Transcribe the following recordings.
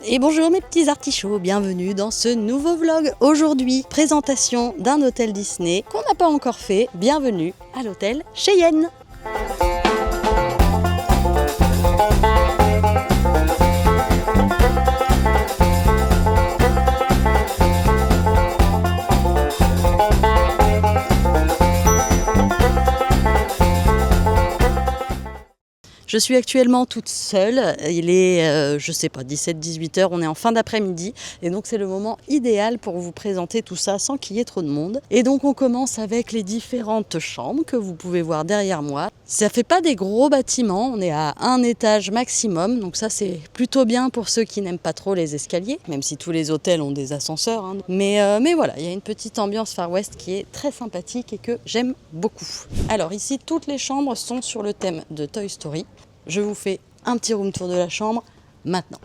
Et bonjour mes petits artichauts, bienvenue dans ce nouveau vlog. Aujourd'hui, présentation d'un hôtel Disney qu'on n'a pas encore fait. Bienvenue à l'hôtel Cheyenne. Je suis actuellement toute seule, il est, je sais pas, 17-18 heures, on est en fin d'après-midi et donc c'est le moment idéal pour vous présenter tout ça sans qu'il y ait trop de monde. Et donc on commence avec les différentes chambres que vous pouvez voir derrière moi. Ça fait pas des gros bâtiments, on est à un étage maximum, donc ça c'est plutôt bien pour ceux qui n'aiment pas trop les escaliers, même si tous les hôtels ont des ascenseurs. Hein. Mais voilà, il y a une petite ambiance Far West qui est très sympathique et que j'aime beaucoup. Alors ici, toutes les chambres sont sur le thème de Toy Story. Je vous fais un petit room tour de la chambre maintenant.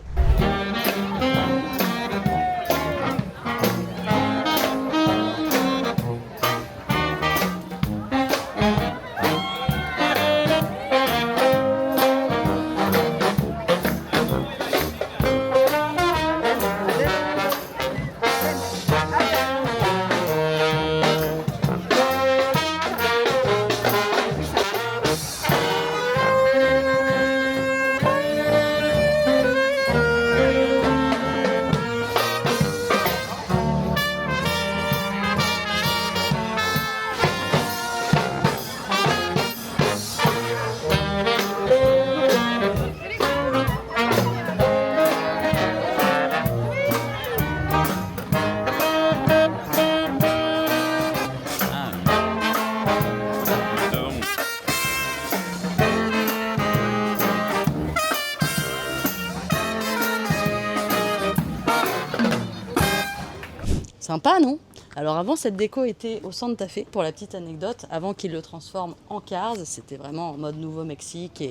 Sympa, non? Alors avant, cette déco était au Santa Fe, pour la petite anecdote, avant qu'ils le transforment en Cars. C'était vraiment en mode Nouveau-Mexique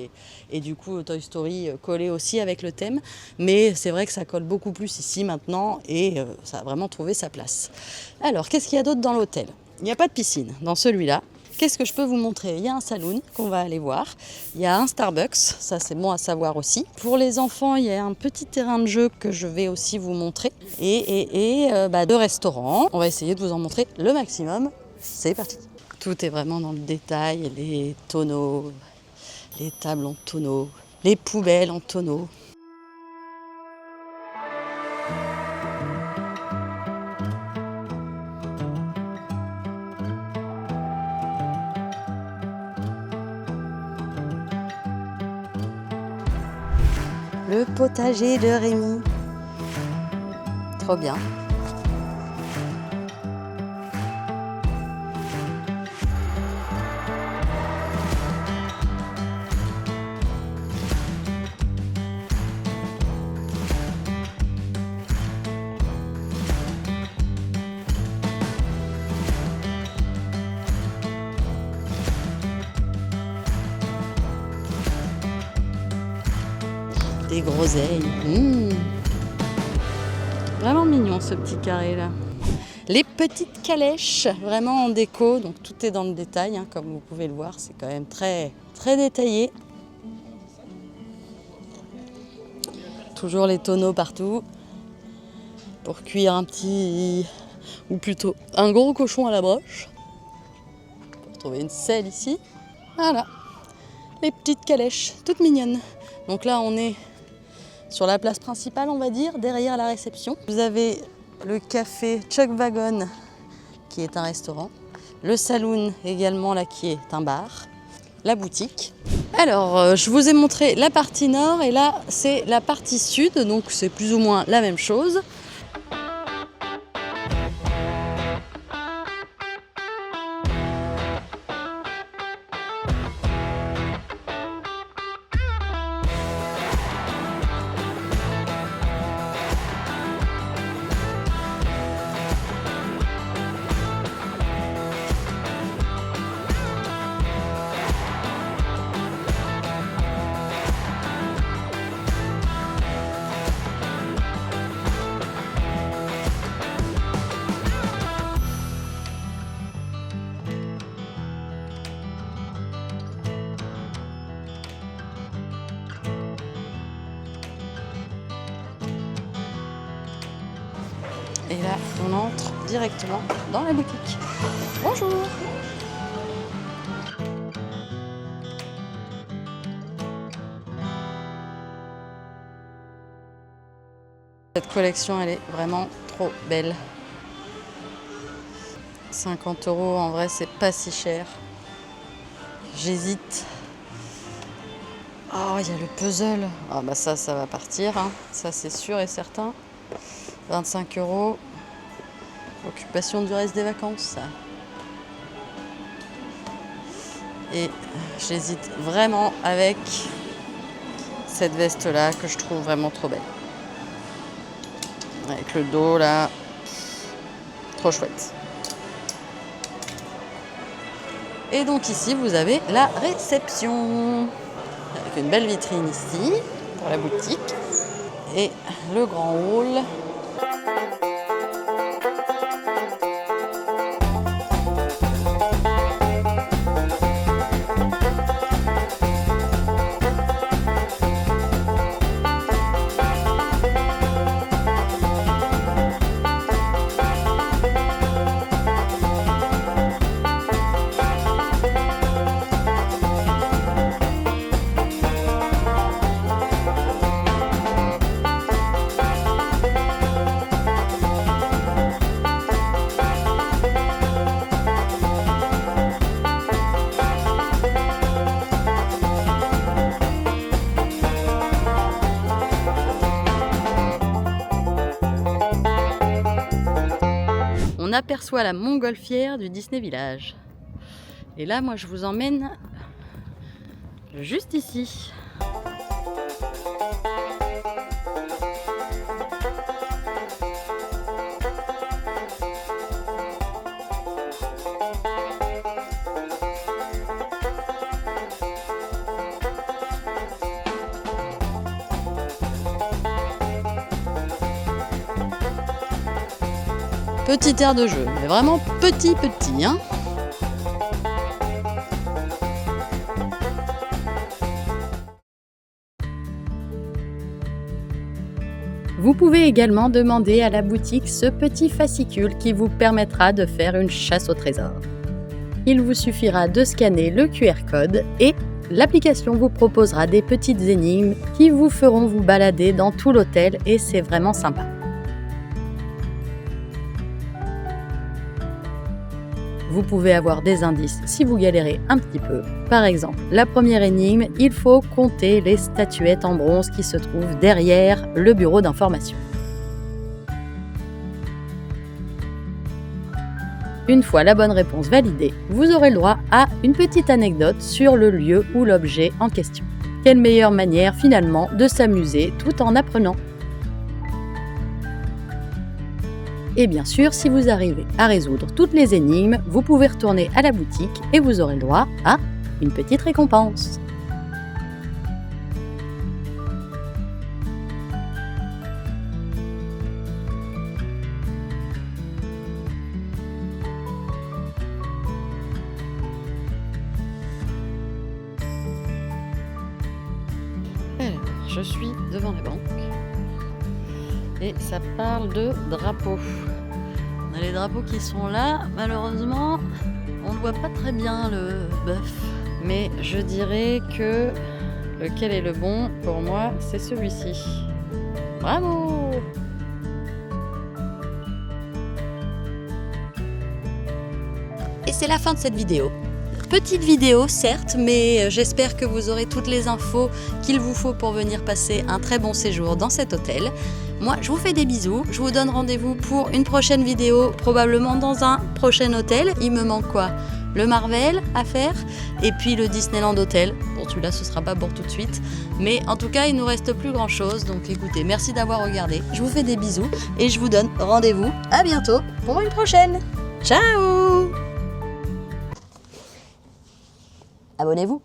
et du coup Toy Story collait aussi avec le thème. Mais c'est vrai que ça colle beaucoup plus ici maintenant et ça a vraiment trouvé sa place. Alors, qu'est-ce qu'il y a d'autre dans l'hôtel? Il n'y a pas de piscine dans celui-là. Qu'est-ce que je peux vous montrer? Il y a un saloon qu'on va aller voir. Il y a un Starbucks, ça c'est bon à savoir aussi. Pour les enfants, il y a un petit terrain de jeu que je vais aussi vous montrer. Et deux restaurants. On va essayer de vous en montrer le maximum. C'est parti. Tout est vraiment dans le détail. Les tonneaux, les tables en tonneaux, les poubelles en tonneaux. Le potager de Rémi. Trop bien. Des groseilles. Vraiment mignon ce petit carré là. Les petites calèches, vraiment en déco, donc tout est dans le détail, hein, comme vous pouvez le voir, c'est quand même très, très détaillé. Toujours les tonneaux partout pour cuire un petit, ou plutôt un gros cochon à la broche. On peut retrouver une selle ici. Voilà, les petites calèches, toutes mignonnes. Donc là on est sur la place principale, on va dire, derrière la réception. Vous avez le café Chuck Wagon, qui est un restaurant. Le saloon également, là, qui est un bar. La boutique. Alors, je vous ai montré la partie nord et là, c'est la partie sud. Donc, c'est plus ou moins la même chose. Et là, on entre directement dans la boutique. Bonjour! Cette collection, elle est vraiment trop belle. 50 € en vrai, c'est pas si cher. J'hésite. Oh, il y a le puzzle. Ah bah ça va partir, hein. Ça c'est sûr et certain. 25 €. Occupation du reste des vacances. Et j'hésite vraiment avec cette veste-là que je trouve vraiment trop belle. Avec le dos là, trop chouette. Et donc ici vous avez la réception avec une belle vitrine ici pour la boutique et le grand hall. On aperçoit la montgolfière du Disney Village. Et là, moi, je vous emmène juste ici. Petit air de jeu, mais vraiment petit, hein. Vous pouvez également demander à la boutique ce petit fascicule qui vous permettra de faire une chasse au trésor. Il vous suffira de scanner le QR code et l'application vous proposera des petites énigmes qui vous feront vous balader dans tout l'hôtel et c'est vraiment sympa. Vous pouvez avoir des indices si vous galérez un petit peu. Par exemple, la première énigme, il faut compter les statuettes en bronze qui se trouvent derrière le bureau d'information. Une fois la bonne réponse validée, vous aurez le droit à une petite anecdote sur le lieu ou l'objet en question. Quelle meilleure manière finalement de s'amuser tout en apprenant. Et bien sûr, si vous arrivez à résoudre toutes les énigmes, vous pouvez retourner à la boutique et vous aurez le droit à une petite récompense. Alors, je suis devant la banque. Et ça parle de drapeaux. On a les drapeaux qui sont là. Malheureusement, on ne voit pas très bien le bœuf. Mais je dirais que lequel est le bon pour moi, c'est celui-ci. Bravo! Et c'est la fin de cette vidéo. Petite vidéo certes, mais j'espère que vous aurez toutes les infos qu'il vous faut pour venir passer un très bon séjour dans cet hôtel. Moi, je vous fais des bisous, je vous donne rendez-vous pour une prochaine vidéo, probablement dans un prochain hôtel. Il me manque quoi? Le Marvel à faire, et puis le Disneyland Hotel. Bon, celui-là, ce sera pas pour tout de suite, mais en tout cas, il nous reste plus grand-chose. Donc écoutez, merci d'avoir regardé, je vous fais des bisous, et je vous donne rendez-vous à bientôt pour une prochaine. Ciao! Abonnez-vous!